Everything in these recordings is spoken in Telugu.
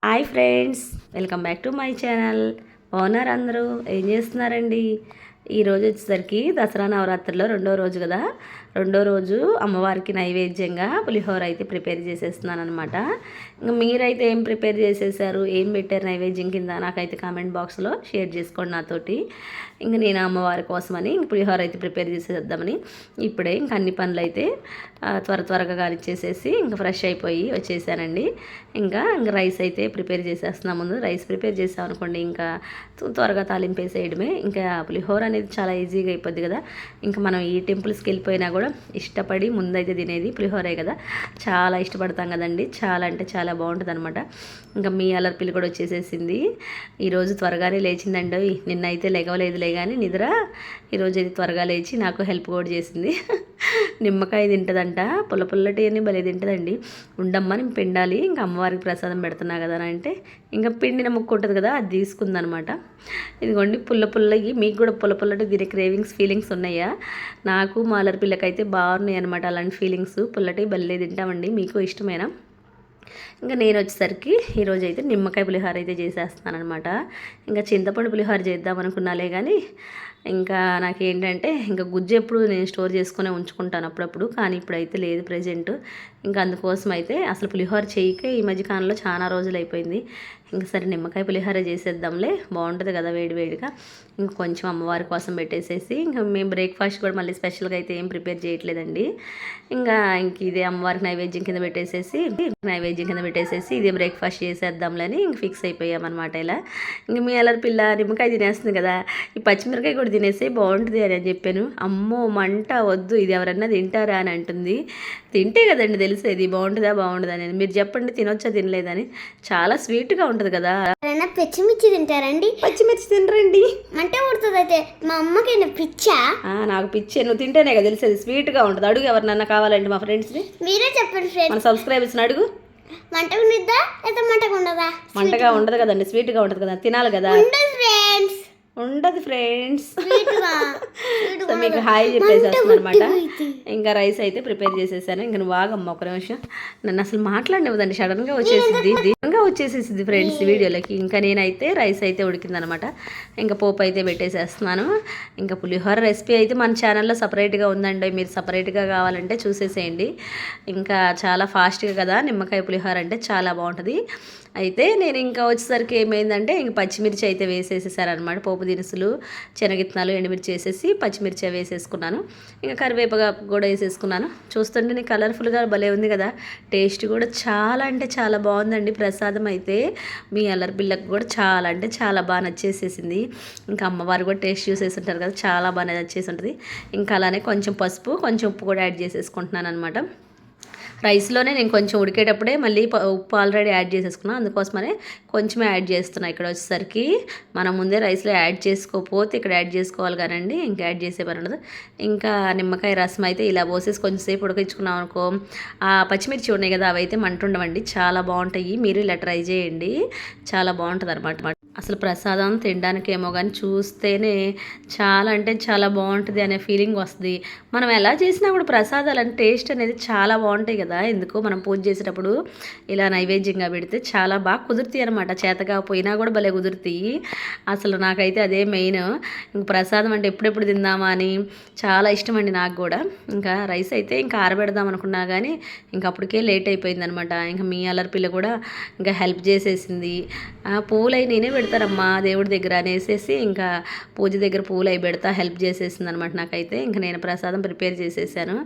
Hi friends, welcome back to my channel. బాగున్నారు అందరూ? ఏం చేస్తున్నారండి? ఈరోజు వచ్చేసరికి దసరా నవరాత్రిలో రెండో రోజు కదా. రెండో రోజు అమ్మవారికి నైవేద్యంగా పులిహోర అయితే ప్రిపేర్ చేసేస్తున్నాను అనమాట. ఇంకా మీరైతే ఏం ప్రిపేర్ చేసేసారు, ఏం పెట్టారు నైవేద్యం కింద నాకైతే కామెంట్ బాక్స్లో షేర్ చేసుకోండి నాతోటి. ఇంక నేను అమ్మవారి కోసమని ఇంక పులిహోర అయితే ప్రిపేర్ చేసేద్దామని ఇప్పుడే ఇంక అన్ని పనులు అయితే త్వరగా కానిచ్చేసేసి ఇంకా ఫ్రెష్ అయిపోయి వచ్చేసానండి. ఇంకా రైస్ అయితే ప్రిపేర్ చేసేస్తున్నాం. ముందు రైస్ ప్రిపేర్ చేసాం అనుకోండి, ఇంకా త్వరగా తాలింపేసేయడమే. ఇంకా పులిహోర అనేది చాలా ఈజీగా అయిపోద్ది కదా. ఇంకా మనం ఈ టెంపుల్స్కి వెళ్ళిపోయినా కూడా ఇష్టపడి ముందైతే తినేది పులిహోరే కదా. చాలా ఇష్టపడతాం కదండి. చాలా అంటే చాలా బాగుంటుంది అనమాట. ఇంకా మీ అలర్పిల్లి కూడా వచ్చేసేసింది. ఈరోజు త్వరగానే లేచిందండి. నిన్నైతే లేగవలేదులే కానీ నిద్ర. ఈరోజు అయితే త్వరగా లేచి నాకు హెల్ప్ కూడా చేసింది. నిమ్మకాయ తింటుందంట, పుల్లటి అని భలే తింటుందండి. ఉండమ్మని పిండాలి, ఇంకా అమ్మవారికి ప్రసాదం పెడుతున్నా కదా అని అంటే ఇంకా పిండిన ముక్క ఉంటుంది కదా, అది తీసుకుందనమాట. ఇదిగోండి పుల్లకి. మీకు కూడా పుల్లటి తినే క్రేవింగ్స్ ఫీలింగ్స్ ఉన్నాయా? నాకు మా అలర్పిల్లకైతే బాగున్నాయి అనమాట అలాంటి ఫీలింగ్స్. పుల్లటి భలే తింటామండి. మీకు ఇష్టమేనా? ఇంకా నేను వచ్చేసరికి ఈరోజు అయితే నిమ్మకాయ పులిహోర అయితే చేసేస్తున్నాను అనమాట. ఇంకా చింతపండు పులిహోర చేద్దాం అనుకున్నాలే కానీ ఇంకా నాకేంటంటే ఇంకా గుజ్జు ఎప్పుడు నేను స్టోర్ చేసుకునే ఉంచుకుంటాను అప్పుడప్పుడు, కానీ ఇప్పుడైతే లేదు ప్రజెంట్. ఇంకా అందుకోసం అయితే అసలు పులిహోర చేయకే ఈ మధ్యకాలంలో చాలా రోజులు అయిపోయింది. ఇంకా సరే నిమ్మకాయ పులిహోర చేసేద్దాంలే, బాగుంటుంది కదా వేడివేడిగా. ఇంక కొంచెం అమ్మవారి కోసం పెట్టేసేసి ఇంకా మేము బ్రేక్ఫాస్ట్ కూడా మళ్ళీ స్పెషల్గా అయితే ఏం ప్రిపేర్ చేయట్లేదండి. ఇంకా ఇదే అమ్మవారికి నైవేద్యం కింద పెట్టేసేసి ఇదే బ్రేక్ఫాస్ట్ చేసేద్దాంలని ఇంక ఫిక్స్ అయిపోయామన్నమాట. ఇలా ఇంక మీ అల్లరి పిల్ల నిమ్మకాయ తినేస్తుంది కదా, ఈ పచ్చిమిరకాయ కూడా తినేసి బాగుంటుంది అని చెప్పాను. అమ్మో మంట వద్దు, ఇది ఎవరన్నా తింటారా అని అంటుంది. తింటే కదండి తెలిసేది బాగుంటుందా అనేది. మీరు చెప్పండి, తినొచ్చా తినలేదని. చాలా స్వీట్గా ఉంటుంది కదా. పచ్చిమిర్చి తింటారండి? పచ్చిమిర్చి తినరండి, అంటే ఉడుతుంది. అయితే మా అమ్మకి పిచ్చా? నాకు పిచ్చే. నువ్వు తింటేనే కదా తెలిసేది స్వీట్గా ఉంటుంది. అడుగు ఎవరినన్నా కావాలండి మా ఫ్రెండ్స్ని. మీరే చెప్పండి ఫ్రెండ్స్, మన సబ్స్క్రైబర్స్ని అడుగు. మంటగా ఉండిద్దా లేదా మంటగా ఉండదా? మంటగా ఉండదు కదండి, స్వీట్గా ఉంటుంది కదా, తినాలి కదా. ఉండదు ఫ్రెండ్స్. సో మీకు హాయ్ చెప్పేసేస్తాను అనమాట. ఇంకా రైస్ అయితే ప్రిపేర్ చేసేసాను. ఇంకా నువ్వు ఆగమ్మ ఒక నిమిషం, నన్ను అసలు మాట్లాడినవ్వదండి. సడన్గా వచ్చేసేసింది ఫ్రెండ్స్ వీడియోలకి. ఇంకా నేనైతే రైస్ అయితే ఉడికిందనమాట. ఇంకా పోపు అయితే పెట్టేసేస్తున్నాను. ఇంకా పులిహోర రెసిపీ అయితే మన ఛానల్లో సపరేట్గా ఉందండి, మీరు సపరేట్గా కావాలంటే చూసేసేయండి. ఇంకా చాలా ఫాస్ట్గా కదా నిమ్మకాయ పులిహోర అంటే, చాలా బాగుంటుంది. అయితే నేను ఇంకా వచ్చేసరికి ఏమైందంటే ఇంక పచ్చిమిర్చి అయితే వేసేసేసారనమాట. పోపు దినుసులు, శనగిత్తనాలు, ఎండుమిర్చి వేసేసి పచ్చిమిర్చి వేసేసుకున్నాను. ఇంకా కరివేపగా కూడా వేసేసుకున్నాను. చూస్తుంటే నీకు కలర్ఫుల్గా భలే ఉంది కదా. టేస్ట్ కూడా చాలా అంటే చాలా బాగుందండి. ప్రసాదం అయితే మీ అల్లరి పిల్లకు కూడా చాలా అంటే చాలా బాగా నచ్చేసేసింది. ఇంకా అమ్మవారు కూడా టేస్ట్ చూసేసి ఉంటారు కదా, చాలా బాగా నచ్చేసి ఉంటుంది. ఇంకా అలానే కొంచెం పసుపు, కొంచెం ఉప్పు కూడా యాడ్ చేసేసుకుంటున్నాను అనమాట. రైస్లోనే నేను కొంచెం ఉడికేటప్పుడే మళ్ళీ ఉప్పు ఆల్రెడీ యాడ్ చేసేసుకున్నాను, అందుకోసమనే కొంచెమే యాడ్ చేస్తున్నాను. ఇక్కడ వచ్చేసరికి మనం ముందే రైస్లో యాడ్ చేసుకోకపోతే ఇక్కడ యాడ్ చేసుకోవాలి కానండి, ఇంకా యాడ్ చేసే పని ఉండదు. ఇంకా నిమ్మకాయ రసం అయితే ఇలా పోసేసి కొంచెంసేపు ఉడికించుకున్నాం అనుకో, ఆ పచ్చిమిర్చి ఉన్నాయి కదా అవి అయితే మంటుండవండి, చాలా బాగుంటాయి. మీరు ఇలా ట్రై చేయండి, చాలా బాగుంటుంది అనమాట. అసలు ప్రసాదం తినడానికేమో కానీ చూస్తేనే చాలా అంటే చాలా బాగుంటుంది అనే ఫీలింగ్ వస్తుంది. మనం ఎలా చేసినా కూడా ప్రసాదాలు అంటే టేస్ట్ అనేది చాలా బాగుంటాయి కదా. ఎందుకు మనం పూజ చేసేటప్పుడు ఇలా నైవేద్యంగా పెడితే చాలా బాగా కుదురుతాయి అనమాట. చేతగా పోయినా కూడా భలే కుదురుతాయి. అసలు నాకైతే అదే మెయిన్. ఇంక ప్రసాదం అంటే ఎప్పుడెప్పుడు తిందామా అని చాలా ఇష్టం అండి నాకు కూడా. ఇంకా రైస్ అయితే ఇంకా ఆరబెడదాం అనుకున్నా కానీ ఇంకా అప్పటికే లేట్ అయిపోయింది అనమాట. ఇంకా మీ అల్లరి పిల్ల కూడా ఇంకా హెల్ప్ చేసేసింది. పువ్వులు అయి నేనే పెడతారమ్మా దేవుడి దగ్గర అనేసి ఇంకా పూజ దగ్గర పువ్వులు అయి పెడతా హెల్ప్ చేసేసింది అనమాట నాకైతే. ఇంకా నేను ప్రసాదం ప్రిపేర్ చేసేసాను.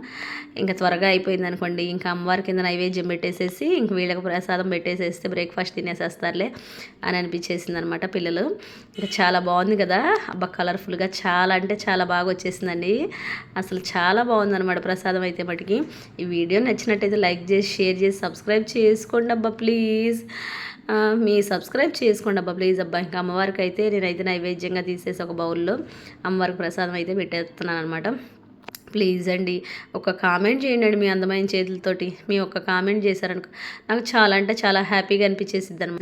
ఇంకా త్వరగా అయిపోయింది అనుకోండి. ఇంకా అమ్మవారి కింద నైవేద్యం పెట్టేసేసి ఇంక వీళ్ళకి ప్రసాదం పెట్టేసేస్తే బ్రేక్ఫాస్ట్ తినేసేస్తారులే అని అనిపించేసింది అనమాట పిల్లలు. ఇంకా చాలా బాగుంది కదా, అబ్బా కలర్ఫుల్గా చాలా అంటే చాలా బాగా వచ్చేసిందండి. అసలు చాలా బాగుందన్నమాట ప్రసాదం అయితే మటుకి. ఈ వీడియో నచ్చినట్టయితే లైక్ చేసి, షేర్ చేసి, సబ్స్క్రైబ్ చేసుకోండి అబ్బా ప్లీజ్. మీ సబ్స్క్రైబ్ చేసుకోండి అబ్బా ప్లీజ్ అబ్బా. ఇంకా అమ్మవారికి అయితే నేనైతే నైవేద్యంగా తీసేసి ఒక బౌల్లో అమ్మవారికి ప్రసాదం అయితే పెట్టేస్తున్నాను అనమాట. ప్లీజ్ అండి ఒక కామెంట్ చేయండి మీ అందమైన చేతులతోటి. మీ ఒక్క కామెంట్ చేశారనుకో నాకు చాలా అంటే చాలా హ్యాపీగా అనిపించేసిద్ది అనమాట.